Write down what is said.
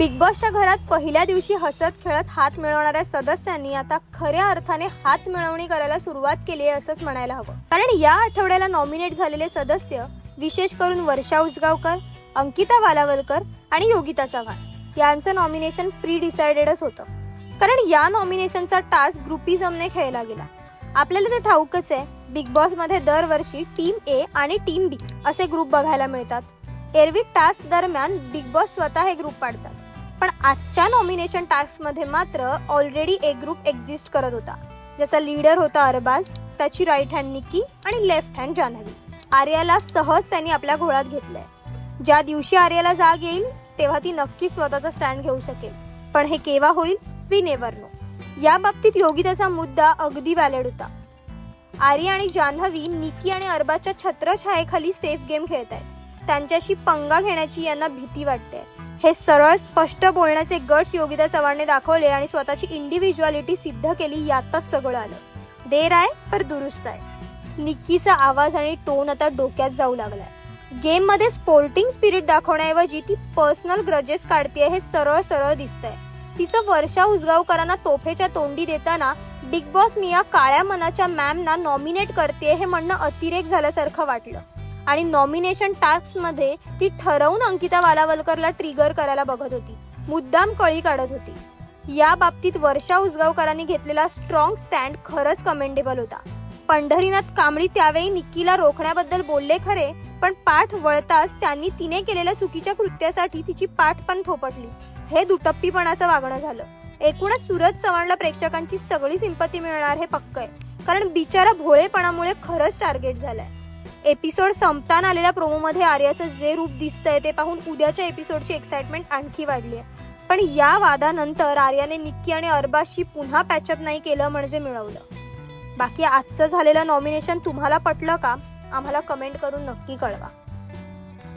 Big बॉसच्या घरात पहिल्या दिवशी हसत खेळत हात मिळवणाऱ्या सदस्यांनी आता खऱ्या अर्थाने हात मिळवणी करायला सुरुवात केली आहे असंच म्हणायला हवं. कारण या आठवड्याला नॉमिनेट झालेले सदस्य विशेष करून वर्षा उसगावकर, अंकिता वालावलकर आणि योगिता चव्हाण यांचं नॉमिनेशन प्री डिसाइडेडच होतं. कारण या नॉमिनेशनचा टास्क ग्रुपिझमने खेळला गेला. आपल्याला तर ठाऊकच आहे, बिग बॉस मध्ये दरवर्षी टीम ए आणि टीम बी असे ग्रुप बघायला मिळतात. एरवी टास्क दरम्यान बिग बॉस स्वतः हे ग्रुप पाडतात. पण आजच्या नॉमिनेशन टास्क मध्ये मात्र ऑलरेडी एक ग्रुप एक्झिस्ट करत होता, ज्याचा लीडर होता अरबाज, त्याची राईट हँड निकी आणि लेफ्ट हँड जान्हवी. आर्याला सहज त्यांनी आपल्या घोळात घेतलंय. ज्या दिवशी आर्याला जाग येईल तेव्हा ती नक्की स्वतःचा स्टँड घेऊ शकेल. पण हे केव्हा होईल वी नेव्हर नो. या बाबतीत योगिताचा मुद्दा अगदी व्हॅलिड होता. आर्या आणि जान्हवी निकी आणि अरबाजच्या छत्रछायेखाली सेफ गेम खेळत आहेत. त्यांच्याशी पंगा घेण्याची यांना भीती वाटते. हे सरळ स्पष्ट बोलण्याचे गट्स योगिता चव्हाणने दाखवले आणि स्वतःची इंडिव्हिज्युअलिटी सिद्ध केली. यातच सगळं आलं. देर आहे पर दुरुस्त आहे. निकीचा आवाज आणि टोन आता डोक्यात जाऊ लागलाय. गेम मध्ये स्पोर्टिंग स्पिरिट दाखवण्याऐवजी ती पर्सनल ग्रजेस काढतेय हे सरळ सरळ दिसतंय. तिचं वर्षा उसगावकरांना तोफेच्या तोंडी देताना बिग बॉस मी या काळ्या मनाच्या मॅमना नॉमिनेट करते हे म्हणणं अतिरेक झाल्यासारखं वाटलं. आणि नॉमिनेशन टास्क मध्ये ती ठरवून अंकिता वालावलकरला ट्रिगर करायला बघत होती, मुद्दाम कळी काढत होती. या बाबतीत वर्षा उसगावकरांनी घेतलेला स्ट्रॉंग स्टँड खरंच कमेंडेबल होता. पंढरीनाथ कांबळी त्यावेळी निकीला रोखण्याबद्दल बोलले खरे, पण पाठ वळताच त्यांनी तिने केलेल्या चुकीच्या कृत्यासाठी तिची पाठ पण थोपटली. हे दुटप्पीपणाचं वागणं झालं. एकूणच सूरज चव्हाणला प्रेक्षकांची सगळी सिंपती मिळणार हे पक्क आहे. कारण बिचारा भोळेपणामुळे खरंच टार्गेट झालाय. एपिसोड संपताना आलेल्या प्रोमोमध्ये आर्याचं जे रूप दिसतंय ते पाहून उद्याच्या एपिसोडची एक्साइटमेंट आणखी वाढली आहे. पण या वादानंतर आर्याने निक्की आणि अरबाजशी पुन्हा पॅचअप नाही केलं म्हणजे मिळवलं. बाकी आजचं झालेलं नॉमिनेशन तुम्हाला पटलं का? आम्हाला कमेंट करून नक्की कळवा.